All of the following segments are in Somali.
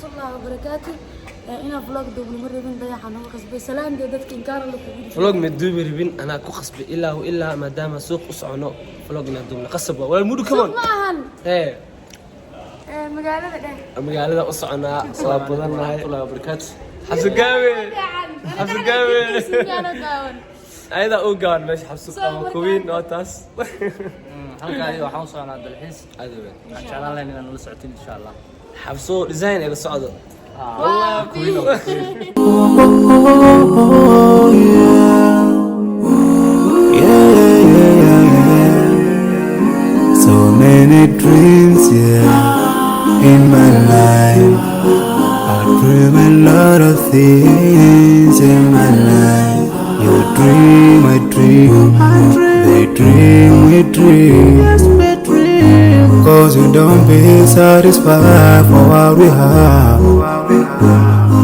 الله وبركاته. أنا فلوج دوبل مرة بين ضيع حنو خصبي سلام جدتك إنكار اللي في فلوج مدوبي ربين أنا كو خصبي إلا وإلا ما دام سوق أسعنو فلوجنا دوبل قصبة ولا مودو كمان إيه مقالة أسعنا صابرنا هاي الله وبركاته حسن قوي حسن قوي أيضا أوجان مش حسن كوين نوتاس halka ay waxaan soo socnaa dalxiis aadawe insha Allah inaan nala socotin insha Allah xabso design ee la socdo والله كوينو So many dreams in my life. I dream a lot of things in my life. You dream, I dream. They dream, we dream. Cause you don't be satisfied for what we have.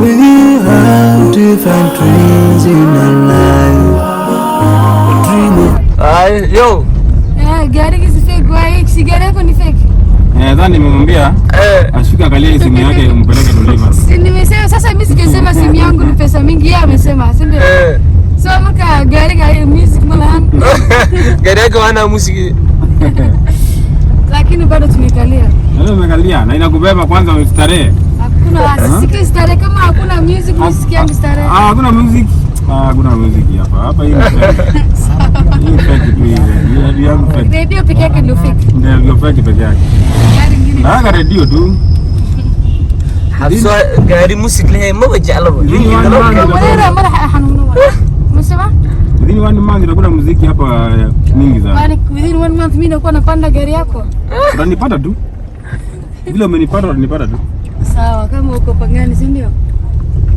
We have different dreams in our life. We dream of ay yo gari hizi fake wapi sigara yako ni fake Nadhani nimemwambia ashika kalia simu yake umpeleke deliver. si nimesema sasa mimi sikisema simu yangu ni pesa mingi yeye amesema si ndio so maka gari music malahan gari yako hana muziki lakini bado tumekalia Leo umekalia na inakubeba kwanza ustarehe. Hakuna siki starehe kama hakuna music msikia starehe. Hakuna music. Hakuna music hapa. Hapa hii ni fake tu hivi. Ndio yangu fake. Radio peke yake ndio fake. Ndio fake peke yake. Gari nyingine. Radio tu. حبسو غاري موسيقى لها ما بجعله ولا مرة حنون مسمع within 1 month nakuna muziki hapa mingi sana. Kwani within 1 month mimi nakuwa napanda gari yako? Utanipata tu. Vile umenipata utanipata tu. Sawa, kama uko pangani si ndio?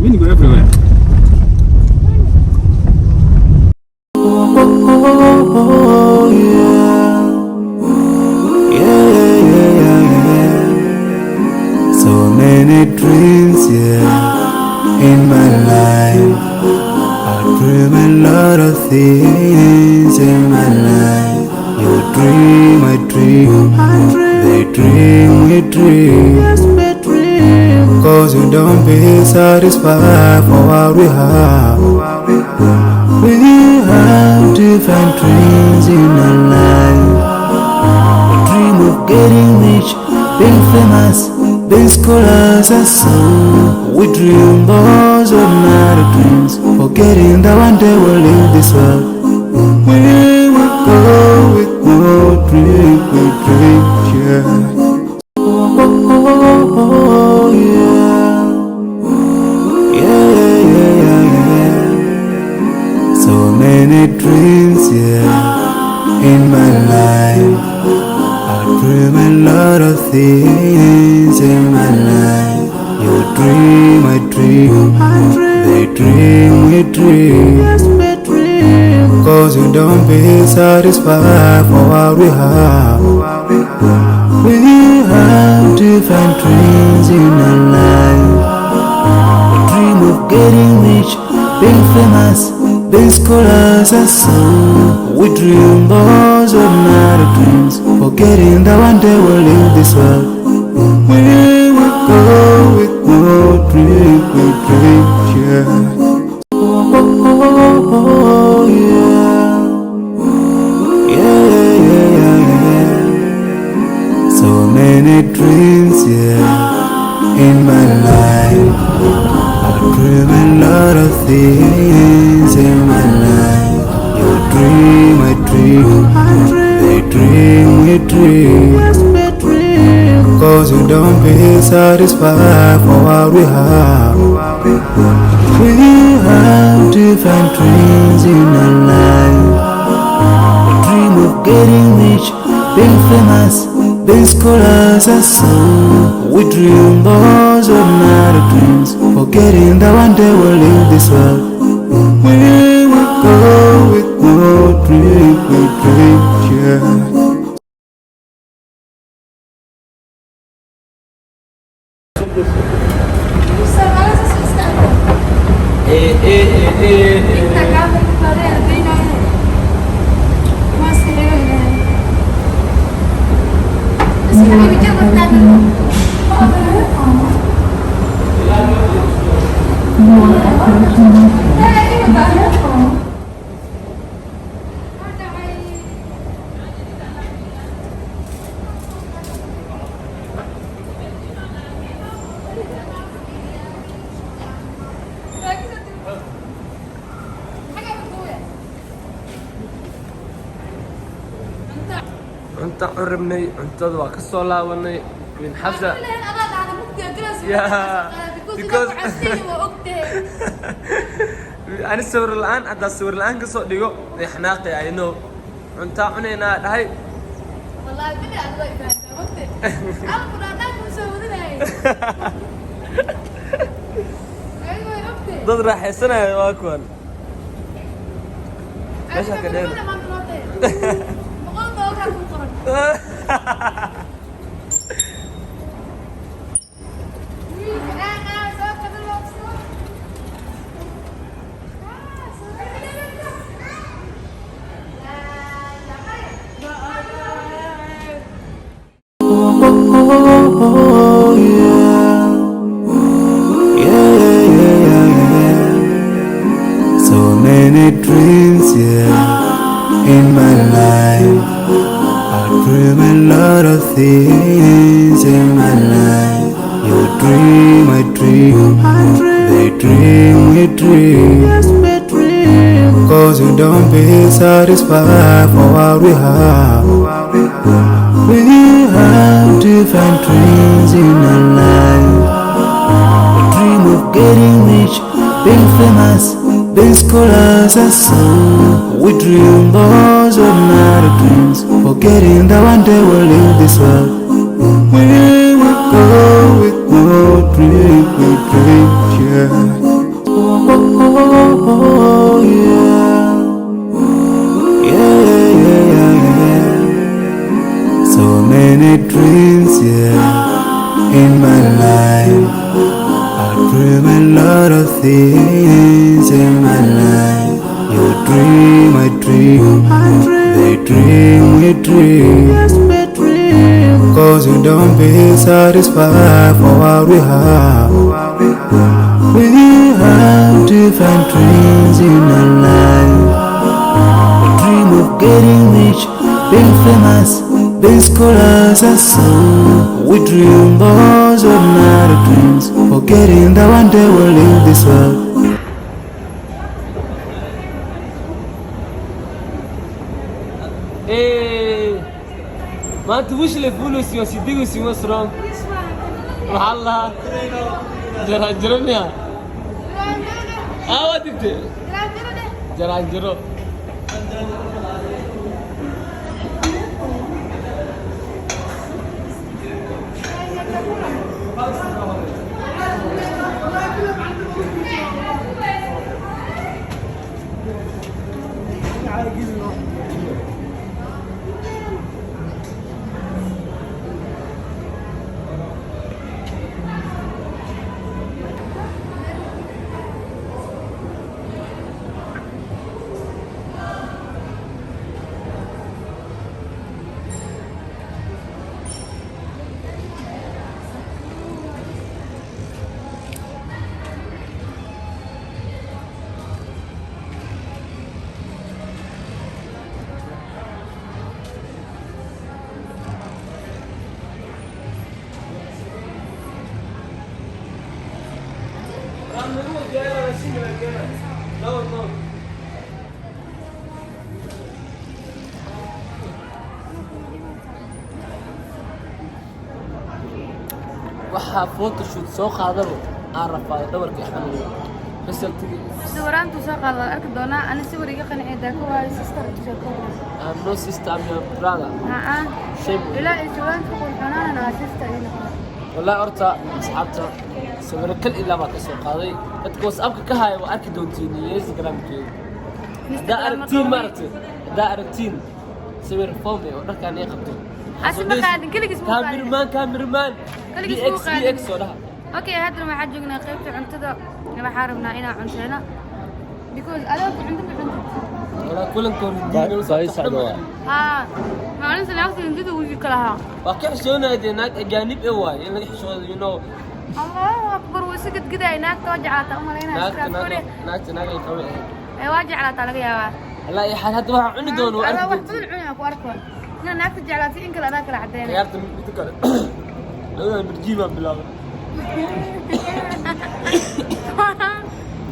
Mimi niko everywhere. so many dreams in my life. I dream a lot of things in my life. You dream, I dream. They dream, we dream. Cause you don't be satisfied for what we have. We have different dreams in our life. We dream of getting rich, being famous, being scholars and so. We dream those ordinary dreams, forgetting that one day we'll leave this world. We will go with no dream, we dream, yeah. Oh, yeah. So many dreams, in my life. I dream a lot of things in my life. You dream, I dream. They dream, we dream. Cause you don't be satisfied for what we have. We have different dreams in our life. We dream of getting rich, being famous, being scholars and so. We dream those ordinary dreams, forgetting that one day we'll leave this world. We will go with no dream, we dream, yeah. Oh, yeah. So many dreams, in my life. I dream a lot of things in my life. You dream, I dream. They dream, we dream. Cause you don't be satisfied for what we have. We have different dreams in our life. We dream of getting rich, being famous, being scholars and so. We dream those ordinary dreams, forgetting that one day we'll leave this world. We will go with no dream, we dream, yeah. أنت عربني أنت ذوق الصلاة وني من حفزة أنا الصور الآن أدا الصور الآن قصو ديو إحناقي عينو أنت عنينا هاي والله بدي أدوي فهمت أنا كنا ناكل مسويين هاي أيوة يا أختي ضد راح يسنى يا واكون ليش هكذا Oh yeah, yeah, yeah, yeah. So many dreams, yeah, in my life. I dream a lot of things in my life. You dream, I dream, they dream, we dream. Yes, we dream. Cause we don't be satisfied for what we have. We have different dreams in our life. We dream of getting rich, being famous, being scholars and so. We dream those ordinary dreams, forgetting that one day we'll leave this world. We will go with no dream, we dream, yeah. Oh, yeah. Yeah, yeah, yeah, yeah. So many dreams, yeah, in my life. I dream a lot of things in my life. You dream, I dream, they dream, we dream. Yes, we dream. Cause we don't be satisfied for what we have. We have different dreams in our life. We dream of getting rich, being famous, being scholars and so. We dream those ordinary dreams, forgetting that one day we'll leave this world. إيه ما تبوش لفلوس يوسيدي وسيمسرون والله جرانيا وديت جرانجرو waxaa photoshoot soo qaadabo aan rafaa dhabarkii xanuun fasaltii sawiraantu soo qaado arki doonaa ana sawir iga qancida ka waayo sister joko no sister am your brother ila sawiraantu qulxanaana sister ina wallahi horta asxaabta sawir kal ilaa baa ka soo qaaday dadka WhatsApp ka haayo waa arki doontiin Instagram-keeda da aragtiin sawir form oo dharkaan ay qabto asma qaadin kaligiis muu qaadin كاميرمان DX ولا اوكي هذا ما حد جونا قيبته عنتدا ما حاربنا إنا عنتنا because أنا عندهم ولا كلن كون بايس عدوا ما أنا سنعرف نديد ويجي كلها باقي حشونا هذينات أجانب إيواي يعني حشون you know الله أكبر وسكت كده هناك توجعات أمال هنا naagta naag ay qabay واجع على طلق يا la ay xal hadda waxa cuni doono أنا واحد بدل عينك وأركض أنا ناك تجعلاتي إنك لا ناكل عدين ciyaarta mid kale labada birjiima bilaabay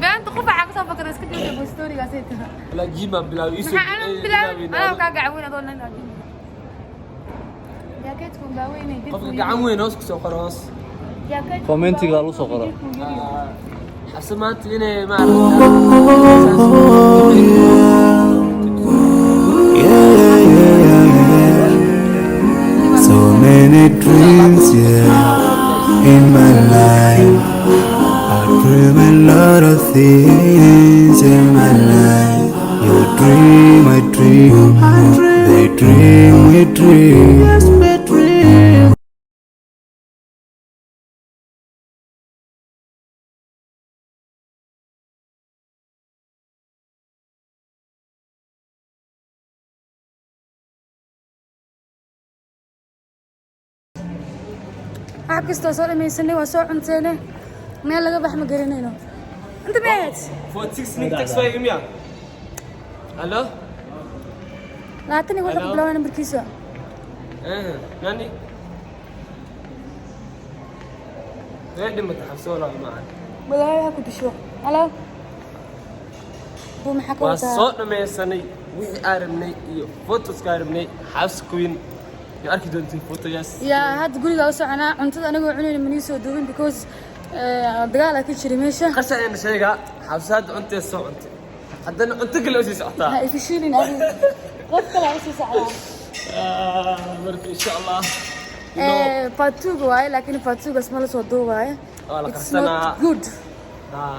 بنت قفا عكسها فكرة اسكت يجيب ستوري قاسيتها la jiima bilaabay isu أنا بلاد أنا وكاقع وين أظن أنا يا كيتكم باويني qofka gacan weyn hoos ku soo qor hoos يا كيتكم commentiga lagu soo qoro xabse maanta inay ma So many dreams, yeah, in my life. I dream a lot of things in my life. You dream, I dream. They dream, we dream. Yes, we dream. عكست وصل من سنة وسوق عن سنة ما لقى بحم قرينينه أنت بيت 46 nin tax way imya allo لا تني ولا قبل أنا بركيسة nani weedhi ma taxabsoo la macaan بداية كنت شو هلا هو محكوا waa soo dhameysanay wixii aan rabnay iyo photos ka rabnay house queen iyo arki doontiin photoyaas يا هاد قولي لو سعنا أنت أنا أقول عني من يسوي دوبين because دقالة كتير ماشى qasha ayna sheega xabsaad cuntee soo cuntay haddana cunto kale oo sii socotaa هاي في شيء نادي قف كلا وش سعنا marka insha Allah فاتوق واي لكن فاتوق اسمه له صدوق واي wala it's qarsanaa not good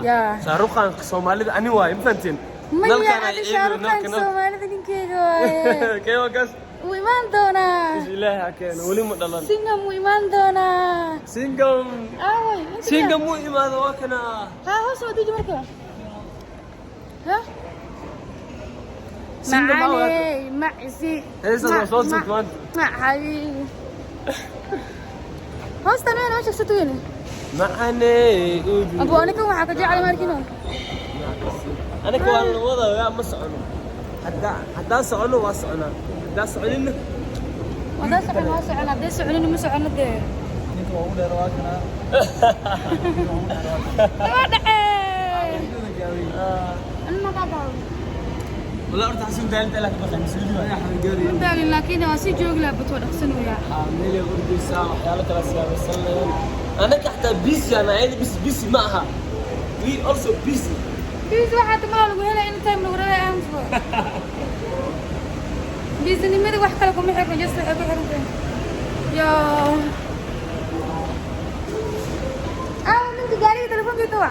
يا shaaruqan Soomaalida ani waay infantin ما هي هذا شعر كان سومالي ذكين كيجو واي keewa gas وإيمان دونا ilaaha keena wali ma dhalan سينغام وإيمان دونا singam أوي singam mu imaado waa kana ها هو سو تيجي مركب ها سينغام معاني معسي هيسا صوت كمان مع حبيبي هو استنى أنا ما شفت وين معاني أبو أنا كم حكى جاي على ماركينو أنا كوان وضع يا ما سعنو حدا سعنو واسعنا حدا سعنين وده سعنا ما سعنا ده سعنين وما سعنا ده ما ده أنا ما قاعد والله أرتاح سن دالت لك بخمس فيديو يا حبيبي من داري لكن واسي جوج لا بتوع أحسن ويا عامل يقول ساعة حيالك راسي بس أنا كحتى بيسي أنا عيني بيسي معها we also busy في واحد ما له هنا إن تايم نقول له أهم شو بيزني ماذا واحد لكم يحب يجلس يحب يحب يا من قال لي تلفون بيتوع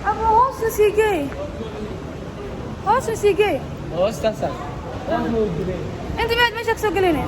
أبو هوس سيجي هوس سيجي هو استنسى أنت بعد مش أكسر قلنا